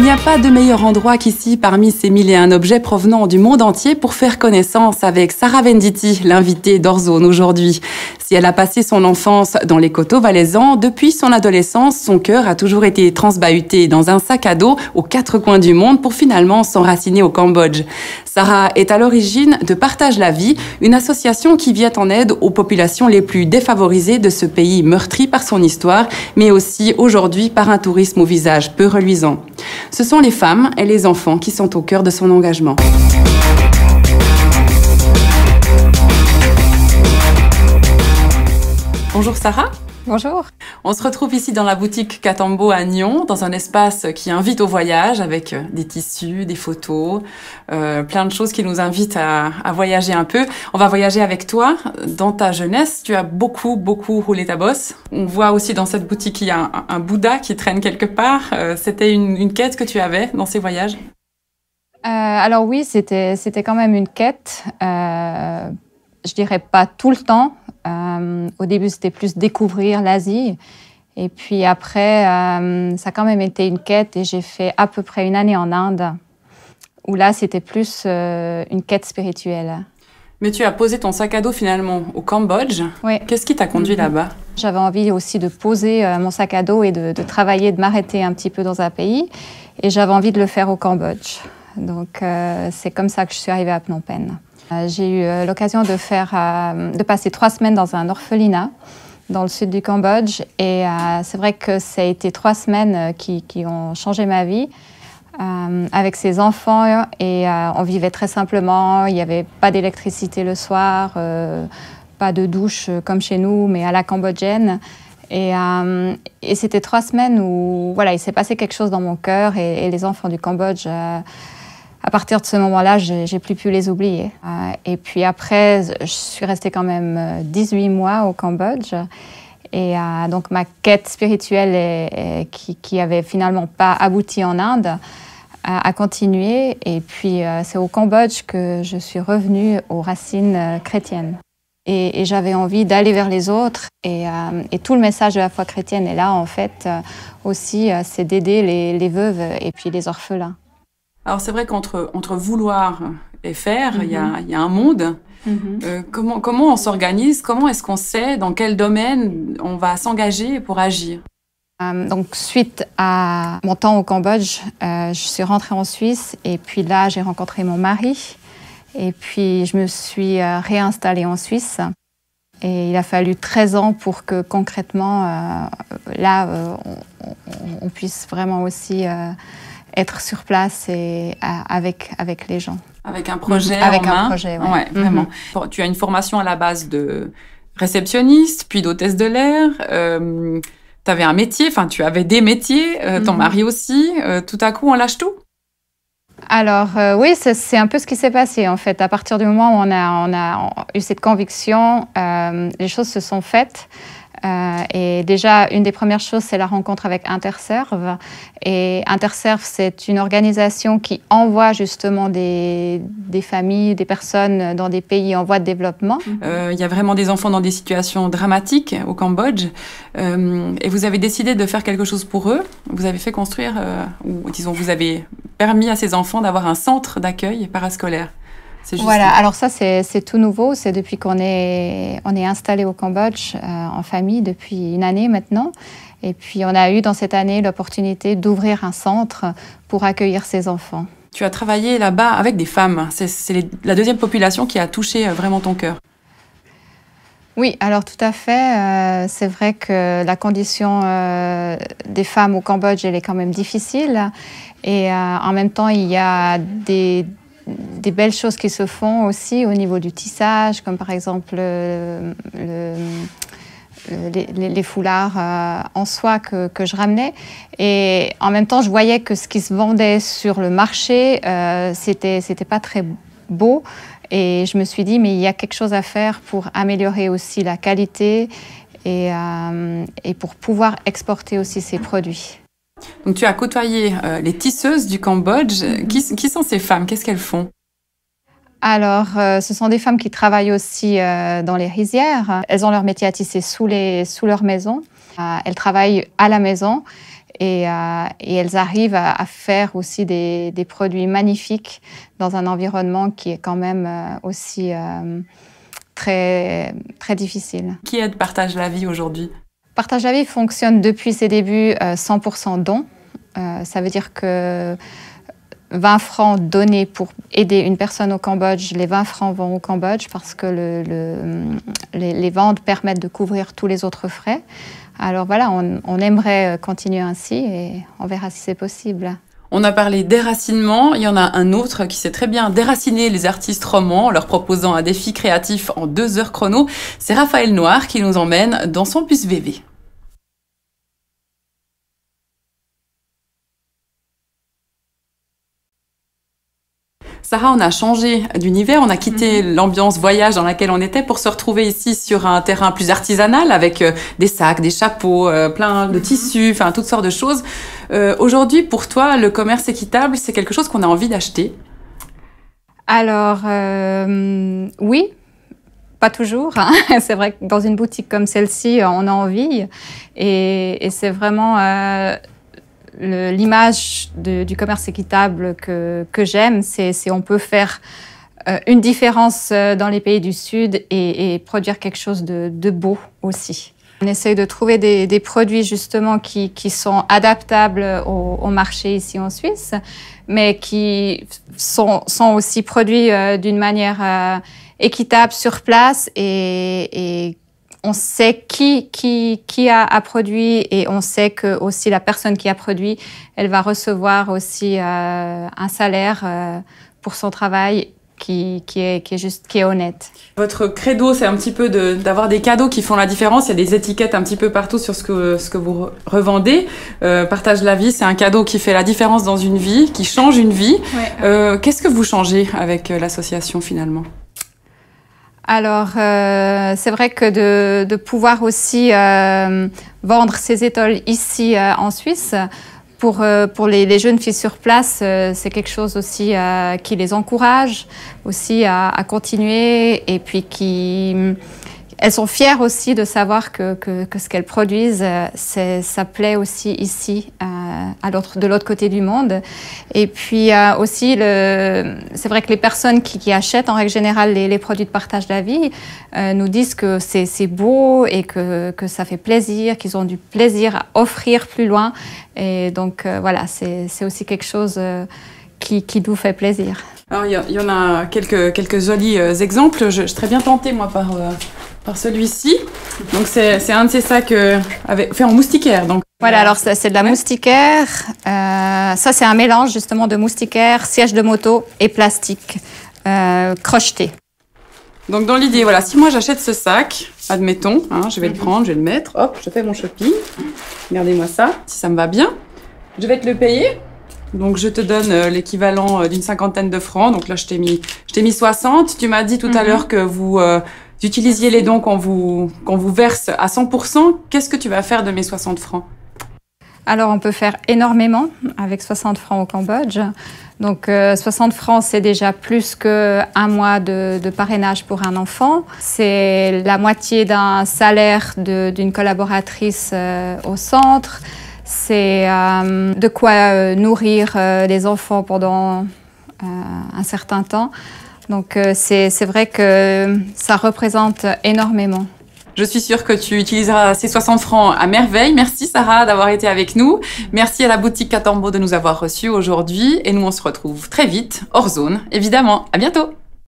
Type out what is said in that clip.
n'y a pas de meilleur endroit qu'ici parmi ces 1001 objets provenant du monde entier pour faire connaissance avec Sarah Venditti, l'invitée d'Orzone aujourd'hui. Si elle a passé son enfance dans les coteaux valaisans, depuis son adolescence, son cœur a toujours été transbahuté dans un sac à dos aux quatre coins du monde pour finalement s'enraciner au Cambodge. Sarah est à l'origine de Partage la vie, une association qui vient en aide aux populations les plus défavorisées de ce pays meurtri par son histoire, mais aussi aujourd'hui par un tourisme au visage peu reluisant. Ce sont les femmes et les enfants qui sont au cœur de son engagement. Bonjour Sarah. Bonjour. On se retrouve ici dans la boutique Katambo à Nyon, dans un espace qui invite au voyage avec des tissus, des photos, plein de choses qui nous invitent à voyager un peu. On va voyager avec toi. Dans ta jeunesse, tu as beaucoup roulé ta bosse. On voit aussi dans cette boutique qu'il y a un Bouddha qui traîne quelque part. C'était une quête que tu avais dans ces voyages? Alors oui, c'était quand même une quête. Je dirais pas tout le temps. Au début, c'était plus découvrir l'Asie. Et puis après, ça a quand même été une quête et j'ai fait à peu près une année en Inde, où là, c'était plus une quête spirituelle. Mais tu as posé ton sac à dos finalement au Cambodge. Oui. Qu'est-ce qui t'a conduit là-bas? J'avais envie aussi de poser mon sac à dos et de travailler, de m'arrêter un petit peu dans un pays. Et j'avais envie de le faire au Cambodge. Donc, c'est comme ça que je suis arrivée à Phnom Penh. J'ai eu l'occasion de passer 3 semaines dans un orphelinat dans le sud du Cambodge. Et c'est vrai que ça a été 3 semaines qui ont changé ma vie. Avec ses enfants, et on vivait très simplement. Il n'y avait pas d'électricité le soir, pas de douche comme chez nous, mais à la cambodgienne. Et c'était 3 semaines où voilà, il s'est passé quelque chose dans mon cœur et les enfants du Cambodge. À partir de ce moment-là, j'ai plus pu les oublier. Et puis après, je suis restée quand même 18 mois au Cambodge. Et donc ma quête spirituelle qui avait finalement pas abouti en Inde a continué. Et puis c'est au Cambodge que je suis revenue aux racines chrétiennes. Et j'avais envie d'aller vers les autres. Et tout le message de la foi chrétienne est là, en fait, aussi, c'est d'aider les veuves et puis les orphelins. Alors c'est vrai qu'entre vouloir et faire, il y a un monde. Comment on s'organise? Comment est-ce qu'on sait dans quel domaine on va s'engager pour agir? Donc suite à mon temps au Cambodge, je suis rentrée en Suisse et puis là j'ai rencontré mon mari et puis je me suis réinstallée en Suisse. Et il a fallu 13 ans pour que concrètement, on puisse vraiment aussi être sur place et avec les gens. Avec un projet avec en main. Un projet, ouais. Ouais, vraiment. Tu as une formation à la base de réceptionniste, puis d'hôtesse de l'air. Tu avais un métier, enfin tu avais des métiers, ton mari aussi. Tout à coup, on lâche tout? Alors oui, c'est un peu ce qui s'est passé en fait. À partir du moment où on a eu cette conviction, les choses se sont faites. Et déjà, une des premières choses, c'est la rencontre avec Interserve. Et Interserve, c'est une organisation qui envoie justement des familles, des personnes dans des pays en voie de développement. Il y a vraiment des enfants dans des situations dramatiques au Cambodge. Et vous avez décidé de faire quelque chose pour eux. Vous avez fait construire, ou disons, vous avez permis à ces enfants d'avoir un centre d'accueil parascolaire. Voilà, alors ça c'est tout nouveau, c'est depuis qu'on est installé au Cambodge en famille depuis une année maintenant. Et puis on a eu dans cette année l'opportunité d'ouvrir un centre pour accueillir ces enfants. Tu as travaillé là-bas avec des femmes, c'est la deuxième population qui a touché vraiment ton cœur. Oui, alors tout à fait. C'est vrai que la condition des femmes au Cambodge, elle est quand même difficile. Et en même temps, il y a des belles choses qui se font aussi au niveau du tissage, comme par exemple les foulards en soie que je ramenais. Et en même temps, je voyais que ce qui se vendait sur le marché, c'était pas très beau. Et je me suis dit, mais il y a quelque chose à faire pour améliorer aussi la qualité et pour pouvoir exporter aussi ces produits. Donc tu as côtoyé les tisseuses du Cambodge. Qui sont ces femmes? Qu'est-ce qu'elles font? Alors, ce sont des femmes qui travaillent aussi dans les rizières. Elles ont leur métier à tisser sous leur maison. Elles travaillent à la maison et elles arrivent à faire aussi des produits magnifiques dans un environnement qui est quand même aussi très, très difficile. Qui aide Partage la Vie aujourd'hui? Partage la Vie fonctionne depuis ses débuts 100% dons. Ça veut dire que 20 francs donnés pour aider une personne au Cambodge, les 20 francs vont au Cambodge parce que les ventes permettent de couvrir tous les autres frais. Alors voilà, on aimerait continuer ainsi et on verra si c'est possible. On a parlé déracinement, il y en a un autre qui sait très bien déraciner les artistes romans en leur proposant un défi créatif en 2 heures chrono. C'est Raphaël Noir qui nous emmène dans son bus VV. Sarah, on a changé d'univers, on a quitté l'ambiance voyage dans laquelle on était pour se retrouver ici sur un terrain plus artisanal avec des sacs, des chapeaux, plein de tissus, enfin toutes sortes de choses. Aujourd'hui, pour toi, le commerce équitable, c'est quelque chose qu'on a envie d'acheter? Alors, oui. Pas toujours. Hein. C'est vrai que dans une boutique comme celle-ci, on a envie. Et c'est vraiment l'image du commerce équitable que j'aime. C'est on peut faire une différence dans les pays du Sud et produire quelque chose de beau aussi. On essaye de trouver des produits justement qui sont adaptables au marché ici en Suisse, mais qui sont aussi produits d'une manière équitable sur place et on sait qui a produit et on sait que aussi la personne qui a produit, elle va recevoir aussi un salaire pour son travail qui est honnête. Votre credo, c'est un petit peu d'avoir des cadeaux qui font la différence. Il y a des étiquettes un petit peu partout sur ce que vous revendez. Partage la vie, c'est un cadeau qui fait la différence dans une vie, qui change une vie. Ouais. Qu'est-ce que vous changez avec l'association finalement? Alors, c'est vrai que de pouvoir aussi vendre ces étoiles ici en Suisse, pour les jeunes filles sur place, c'est quelque chose aussi qui les encourage aussi à continuer et puis elles sont fières aussi de savoir que ce qu'elles produisent, ça plaît aussi ici, de l'autre côté du monde. Et puis aussi, c'est vrai que les personnes qui achètent en règle générale les produits de Partage la Vie nous disent que c'est beau et que ça fait plaisir, qu'ils ont du plaisir à offrir plus loin. Et donc voilà, c'est aussi quelque chose qui nous fait plaisir. Alors, il y en a quelques jolis exemples. Je suis très bien tentée, moi, par celui-ci. Donc, c'est un de ces sacs fait en moustiquaire. Donc. Voilà, alors c'est de la moustiquaire. Ça, c'est un mélange, justement, de moustiquaire, siège de moto et plastique crocheté. Donc, dans l'idée, voilà, si moi, j'achète ce sac, admettons, hein, je vais le prendre, je vais le mettre, hop, je fais mon shopping. Regardez-moi ça, si ça me va bien. Je vais te le payer. Donc, je te donne l'équivalent d'une 50aine de francs. Donc là, je t'ai mis 60. Tu m'as dit tout à l'heure que vous utilisiez les dons qu'on vous verse à 100%. Qu'est-ce que tu vas faire de mes 60 francs? Alors, on peut faire énormément avec 60 francs au Cambodge. Donc, 60 francs, c'est déjà plus qu'un mois de parrainage pour un enfant. C'est la moitié d'un salaire d'une collaboratrice au centre. C'est de quoi nourrir les enfants pendant un certain temps. Donc, c'est vrai que ça représente énormément. Je suis sûre que tu utiliseras ces 60 francs à merveille. Merci Sarah d'avoir été avec nous. Merci à la boutique Katambo de nous avoir reçus aujourd'hui. Et nous, on se retrouve très vite, hors zone, évidemment. À bientôt.